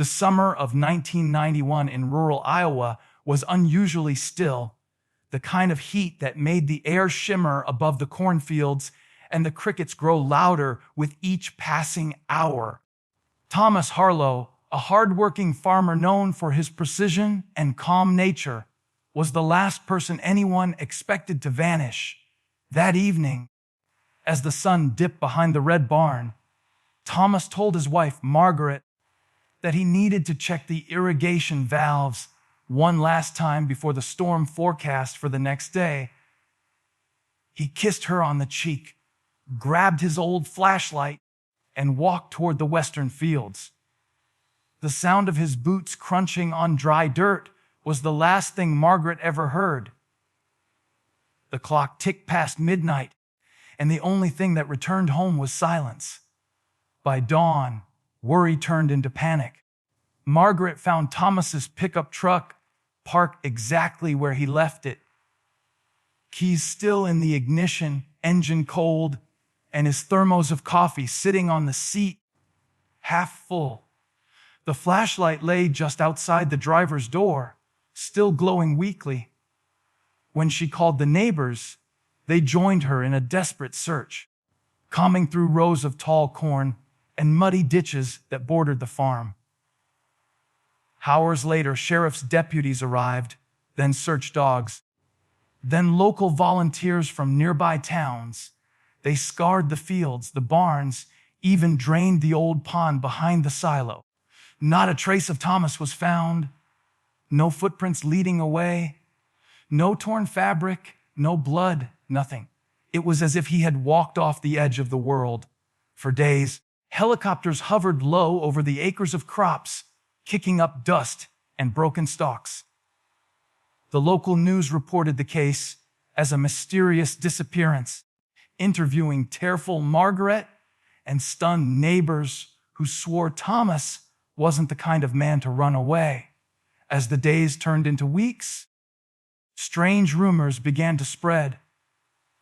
The summer of 1991 in rural Iowa was unusually still, the kind of heat that made the air shimmer above the cornfields and the crickets grow louder with each passing hour. Thomas Harlow, a hard-working farmer known for his precision and calm nature, was the last person anyone expected to vanish. That evening, as the sun dipped behind the red barn, Thomas told his wife, Margaret, that he needed to check the irrigation valves one last time before the storm forecast for the next day. He kissed her on the cheek, grabbed his old flashlight, and walked toward the western fields. The sound of his boots crunching on dry dirt was the last thing Margaret ever heard. The clock ticked past midnight, and the only thing that returned home was silence. By dawn, worry turned into panic. Margaret found Thomas's pickup truck parked exactly where he left it. Keys still in the ignition, engine cold, and his thermos of coffee sitting on the seat, half full. The flashlight lay just outside the driver's door, still glowing weakly. When she called the neighbors, they joined her in a desperate search, combing through rows of tall corn and muddy ditches that bordered the farm. Hours later, sheriff's deputies arrived, then search dogs, then local volunteers from nearby towns. They scoured the fields, the barns, even drained the old pond behind the silo. Not a trace of Thomas was found. No footprints leading away. No torn fabric, no blood, nothing. It was as if he had walked off the edge of the world. For days, helicopters hovered low over the acres of crops, kicking up dust and broken stalks. The local news reported the case as a mysterious disappearance, interviewing tearful Margaret and stunned neighbors who swore Thomas wasn't the kind of man to run away. As the days turned into weeks, strange rumors began to spread.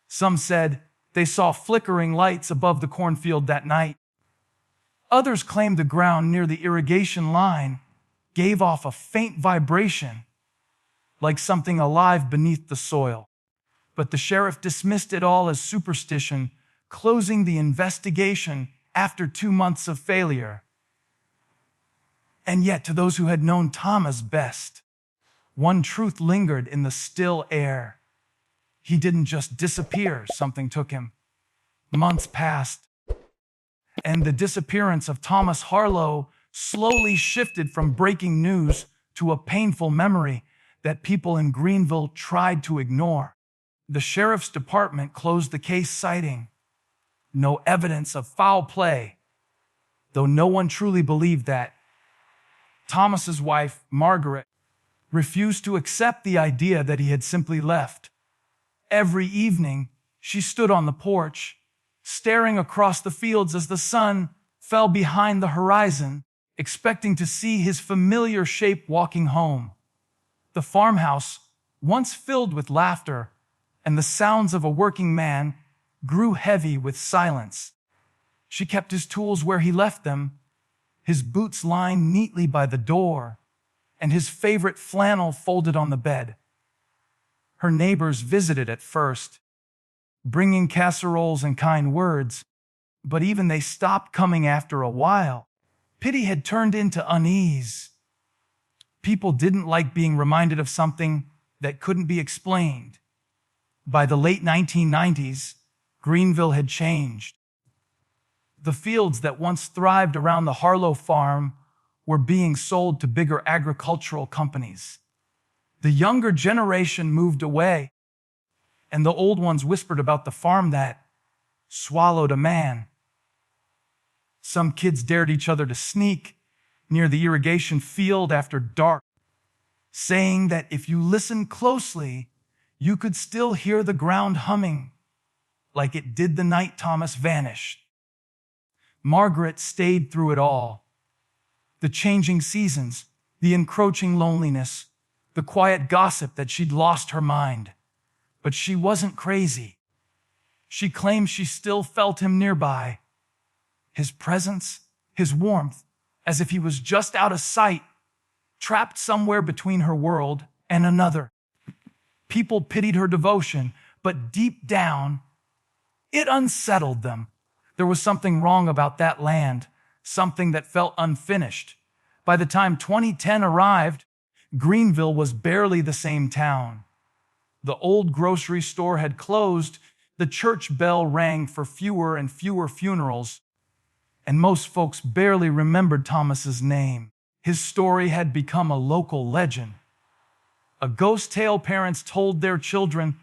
Some said they saw flickering lights above the cornfield that night. Others claimed the ground near the irrigation line gave off a faint vibration, like something alive beneath the soil. But the sheriff dismissed it all as superstition, closing the investigation after 2 months of failure. And yet, to those who had known Thomas best, one truth lingered in the still air. He didn't just disappear, something took him. Months passed, and the disappearance of Thomas Harlow slowly shifted from breaking news to a painful memory that people in Greenville tried to ignore. The sheriff's department closed the case, citing no evidence of foul play, though no one truly believed that. Thomas's wife, Margaret, refused to accept the idea that he had simply left. Every evening, she stood on the porch, staring across the fields as the sun fell behind the horizon, expecting to see his familiar shape walking home. The farmhouse, once filled with laughter and the sounds of a working man, grew heavy with silence. She kept his tools where he left them, his boots lying neatly by the door, and his favorite flannel folded on the bed. Her neighbors visited at first, bringing casseroles and kind words, but even they stopped coming after a while. Pity had turned into unease. People didn't like being reminded of something that couldn't be explained. By the late 1990s, Greenville had changed. The fields that once thrived around the Harlow farm were being sold to bigger agricultural companies. The younger generation moved away, and the old ones whispered about the farm that swallowed a man. Some kids dared each other to sneak near the irrigation field after dark, saying that if you listened closely, you could still hear the ground humming like it did the night Thomas vanished. Margaret stayed through it all. The changing seasons, the encroaching loneliness, the quiet gossip that she'd lost her mind. But she wasn't crazy. She claimed she still felt him nearby. His presence, his warmth, as if he was just out of sight, trapped somewhere between her world and another. People pitied her devotion, but deep down, it unsettled them. There was something wrong about that land, something that felt unfinished. By the time 2010 arrived, Greenville was barely the same town. The old grocery store had closed, the church bell rang for fewer and fewer funerals, and most folks barely remembered Thomas's name. His story had become a local legend, a ghost tale parents told their children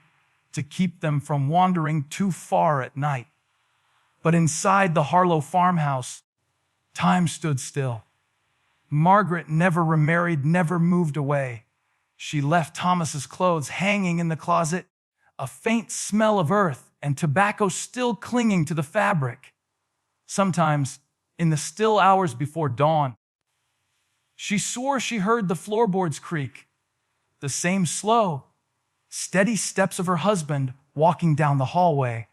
to keep them from wandering too far at night. But inside the Harlow farmhouse, time stood still. Margaret never remarried, never moved away. She left Thomas's clothes hanging in the closet, a faint smell of earth and tobacco still clinging to the fabric. Sometimes, in the still hours before dawn, she swore she heard the floorboards creak, the same slow, steady steps of her husband walking down the hallway.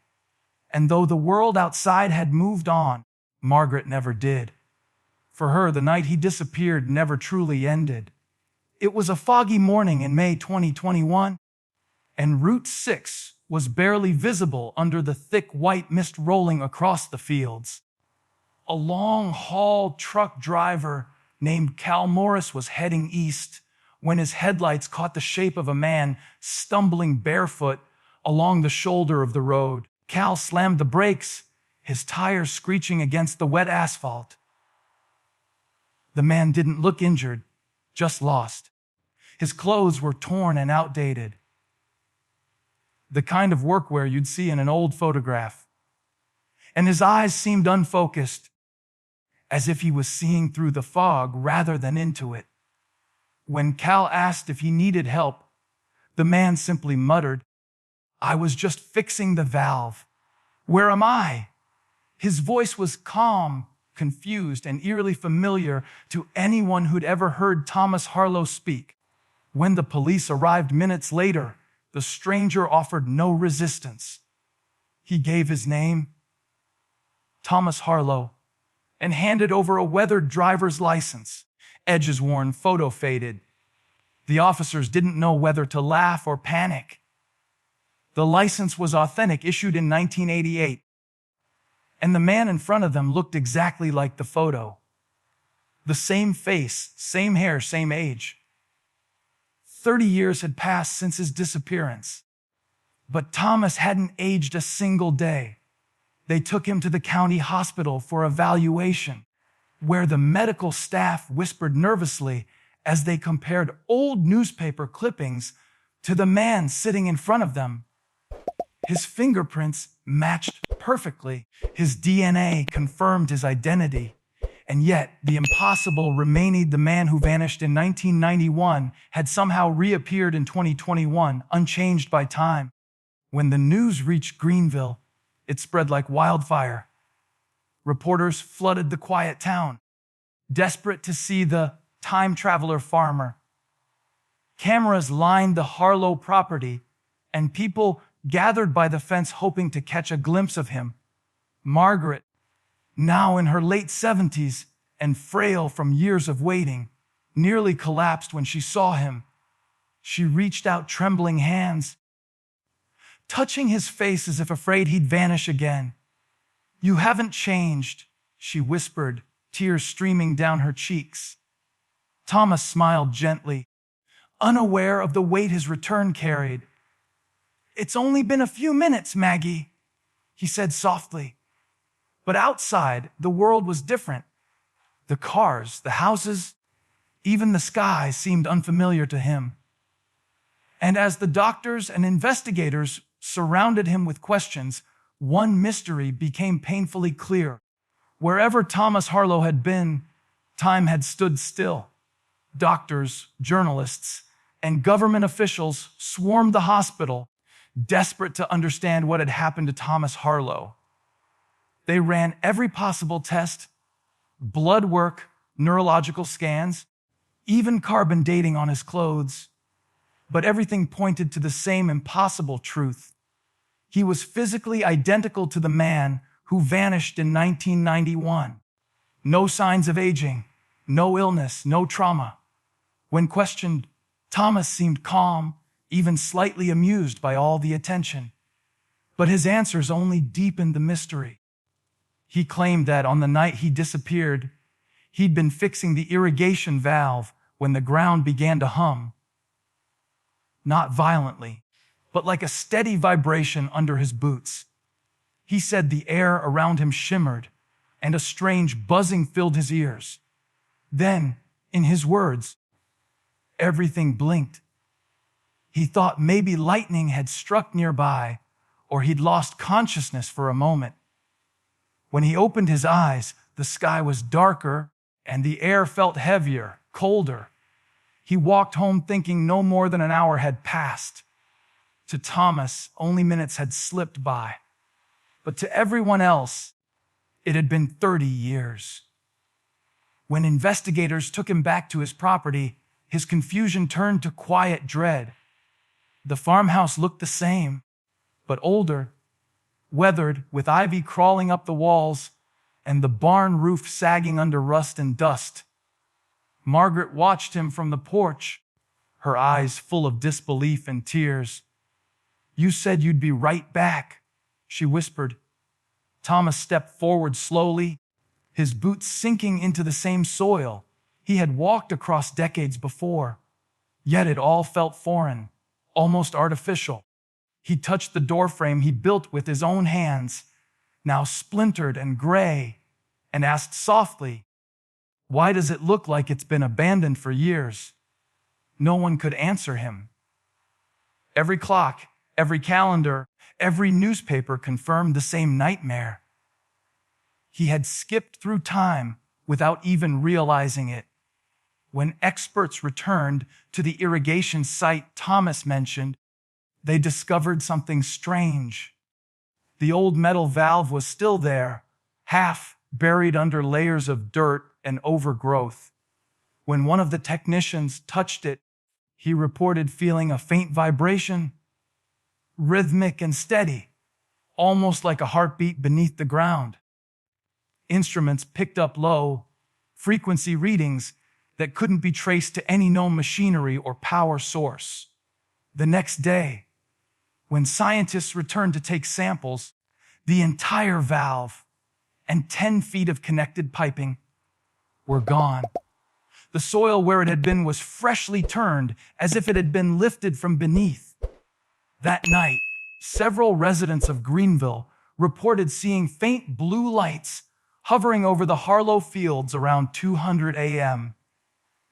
And though the world outside had moved on, Margaret never did. For her, the night he disappeared never truly ended. It was a foggy morning in May 2021, and Route 6 was barely visible under the thick white mist rolling across the fields. A long-haul truck driver named Cal Morris was heading east when his headlights caught the shape of a man stumbling barefoot along the shoulder of the road. Cal slammed the brakes, his tires screeching against the wet asphalt. The man didn't look injured, just lost. His clothes were torn and outdated, the kind of workwear you'd see in an old photograph. And his eyes seemed unfocused, as if he was seeing through the fog rather than into it. When Cal asked if he needed help, the man simply muttered, "I was just fixing the valve. Where am I?" His voice was calm, confused, and eerily familiar to anyone who'd ever heard Thomas Harlow speak. When the police arrived minutes later, the stranger offered no resistance. He gave his name, Thomas Harlow, and handed over a weathered driver's license, edges worn, photo faded. The officers didn't know whether to laugh or panic. The license was authentic, issued in 1988, and the man in front of them looked exactly like the photo. The same face, same hair, same age. 30 years had passed since his disappearance, but Thomas hadn't aged a single day. They took him to the county hospital for evaluation, where the medical staff whispered nervously as they compared old newspaper clippings to the man sitting in front of them. His fingerprints matched perfectly. His DNA confirmed his identity. And yet, the impossible remained. The man who vanished in 1991 had somehow reappeared in 2021, unchanged by time. When the news reached Greenville, it spread like wildfire. Reporters flooded the quiet town, desperate to see the time traveler farmer. Cameras lined the Harlow property, and people gathered by the fence hoping to catch a glimpse of him. Margaret, now in her late 70s and frail from years of waiting, nearly collapsed when she saw him. She reached out trembling hands, touching his face as if afraid he'd vanish again. "You haven't changed," she whispered, tears streaming down her cheeks. Thomas smiled gently, unaware of the weight his return carried. "It's only been a few minutes, Maggie," he said softly. But outside, the world was different. The cars, the houses, even the sky seemed unfamiliar to him. And as the doctors and investigators surrounded him with questions, one mystery became painfully clear. Wherever Thomas Harlow had been, time had stood still. Doctors, journalists, and government officials swarmed the hospital, desperate to understand what had happened to Thomas Harlow. They ran every possible test, blood work, neurological scans, even carbon dating on his clothes. But everything pointed to the same impossible truth. He was physically identical to the man who vanished in 1991. No signs of aging, No illness, no trauma. When questioned, Thomas seemed calm, even slightly amused by all the attention. But his answers only deepened the mystery. He claimed that on the night he disappeared, he'd been fixing the irrigation valve when the ground began to hum. Not violently, but like a steady vibration under his boots. He said the air around him shimmered, and a strange buzzing filled his ears. Then, in his words, everything blinked. He thought maybe lightning had struck nearby, or he'd lost consciousness for a moment. When he opened his eyes, the sky was darker, and the air felt heavier, colder. He walked home thinking no more than an hour had passed. To Thomas, only minutes had slipped by. But to everyone else, it had been 30 years. When investigators took him back to his property, his confusion turned to quiet dread. The farmhouse looked the same, but older, weathered, with ivy crawling up the walls and the barn roof sagging under rust and dust. Margaret watched him from the porch, her eyes full of disbelief and tears. "You said you'd be right back," she whispered. Thomas stepped forward slowly, his boots sinking into the same soil he had walked across decades before. Yet it all felt foreign, almost artificial. He touched the doorframe he built with his own hands, now splintered and gray, and asked softly, "Why does it look like it's been abandoned for years?" No one could answer him. Every clock, every calendar, every newspaper confirmed the same nightmare. He had skipped through time without even realizing it. When experts returned to the irrigation site Thomas mentioned, they discovered something strange. The old metal valve was still there, half buried under layers of dirt and overgrowth. When one of the technicians touched it, he reported feeling a faint vibration, rhythmic and steady, almost like a heartbeat beneath the ground. Instruments picked up low frequency readings that couldn't be traced to any known machinery or power source. The next day, when scientists returned to take samples, the entire valve and 10 feet of connected piping were gone. The soil where it had been was freshly turned, as if it had been lifted from beneath. That night, several residents of Greenville reported seeing faint blue lights hovering over the Harlow fields around 200 a.m.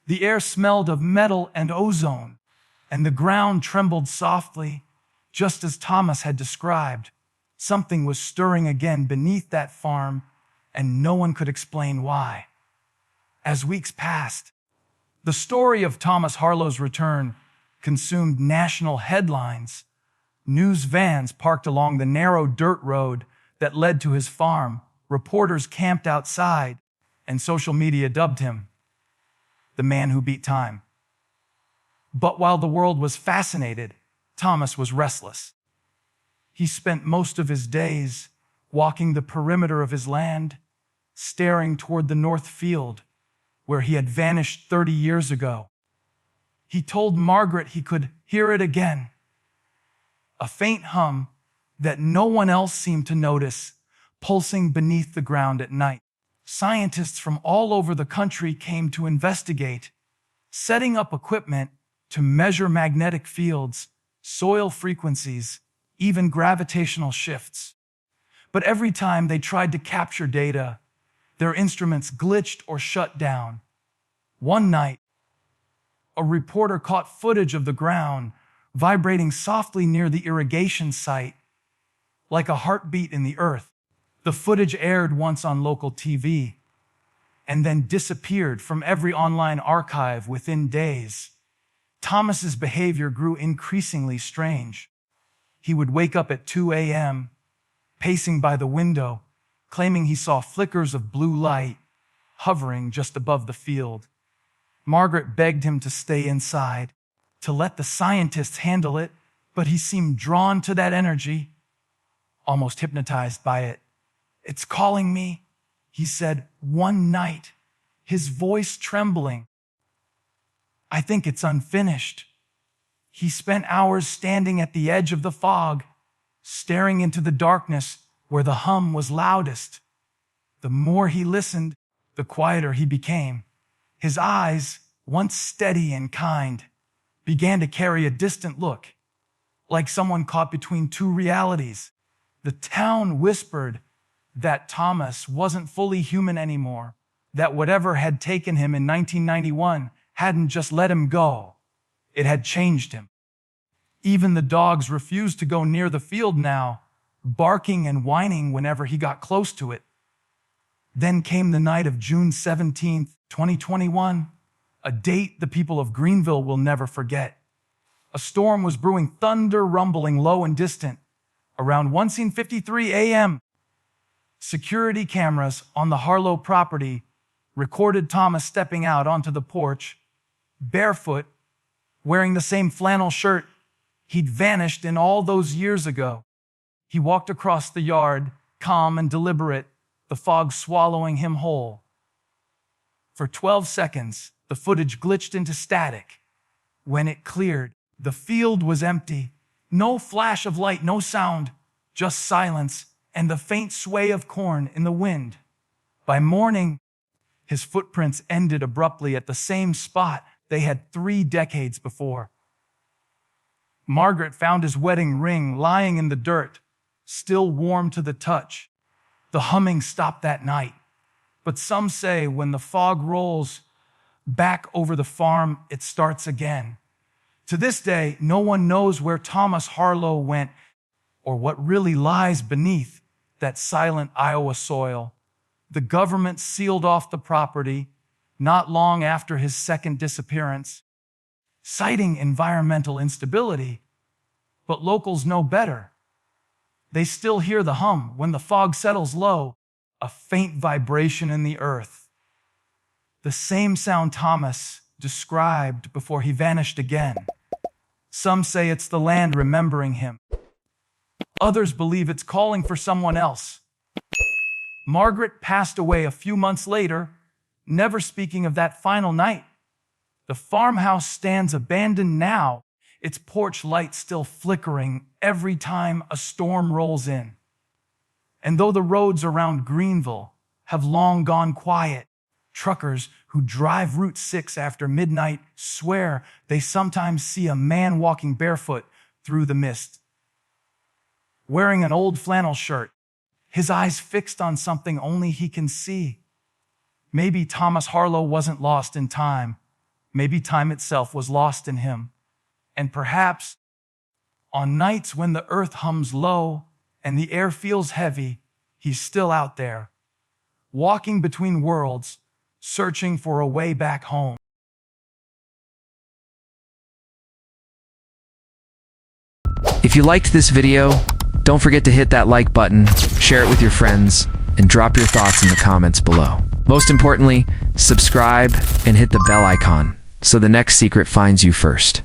The air smelled of metal and ozone, and the ground trembled softly, just as Thomas had described. Something was stirring again beneath that farm, and no one could explain why. As weeks passed, the story of Thomas Harlow's return consumed national headlines. News vans parked along the narrow dirt road that led to his farm. Reporters camped outside, and social media dubbed him the man who beat time. But while the world was fascinated, Thomas was restless. He spent most of his days walking the perimeter of his land, staring toward the north field, where he had vanished 30 years ago. He told Margaret he could hear it again, a faint hum that no one else seemed to notice, pulsing beneath the ground at night. Scientists from all over the country came to investigate, setting up equipment to measure magnetic fields, soil frequencies, even gravitational shifts. But every time they tried to capture data, their instruments glitched or shut down. One night, a reporter caught footage of the ground vibrating softly near the irrigation site, like a heartbeat in the earth. The footage aired once on local TV and then disappeared from every online archive within days. Thomas's behavior grew increasingly strange. He would wake up at 2 a.m., pacing by the window, claiming he saw flickers of blue light hovering just above the field. Margaret begged him to stay inside, to let the scientists handle it, but he seemed drawn to that energy, almost hypnotized by it. "It's calling me," he said one night. his voice trembling. "I think it's unfinished." He spent hours standing at the edge of the fog, staring into the darkness where the hum was loudest. The more he listened, the quieter he became. His eyes, once steady and kind, began to carry a distant look, like someone caught between two realities. The town whispered that Thomas wasn't fully human anymore, that whatever had taken him in 1991 hadn't just let him go, it had changed him. Even the dogs refused to go near the field now, barking and whining whenever he got close to it. Then came the night of June 17th, 2021, a date the people of Greenville will never forget. A storm was brewing, thunder rumbling low and distant. Around 1:53 a.m., security cameras on the Harlow property recorded Thomas stepping out onto the porch, barefoot, wearing the same flannel shirt he'd vanished in all those years ago. He walked across the yard, calm and deliberate, the fog swallowing him whole. For 12 seconds, the footage glitched into static. When it cleared, the field was empty. No flash of light, no sound, just silence and the faint sway of corn in the wind. By morning, his footprints ended abruptly at the same spot they had 3 decades before. Margaret found his wedding ring lying in the dirt, still warm to the touch. The humming stopped that night, but some say when the fog rolls back over the farm, it starts again. To this day, no one knows where Thomas Harlow went or what really lies beneath that silent Iowa soil. The government sealed off the property not long after his second disappearance, citing environmental instability. But locals know better. They still hear the hum when the fog settles low, a faint vibration in the earth. The same sound Thomas described before he vanished again. Some say it's the land remembering him. Others believe it's calling for someone else. Margaret passed away a few months later, never speaking of that final night. The farmhouse stands abandoned now, its porch light still flickering every time a storm rolls in. And though the roads around Greenville have long gone quiet, truckers who drive Route 6 after midnight swear they sometimes see a man walking barefoot through the mist. Wearing an old flannel shirt, his eyes fixed on something only he can see. Maybe Thomas Harlow wasn't lost in time. Maybe time itself was lost in him. And perhaps on nights when the earth hums low and the air feels heavy, he's still out there, walking between worlds, searching for a way back home. If you liked this video, don't forget to hit that like button, share it with your friends, and drop your thoughts in the comments below. Most importantly, subscribe and hit the bell icon so the next secret finds you first.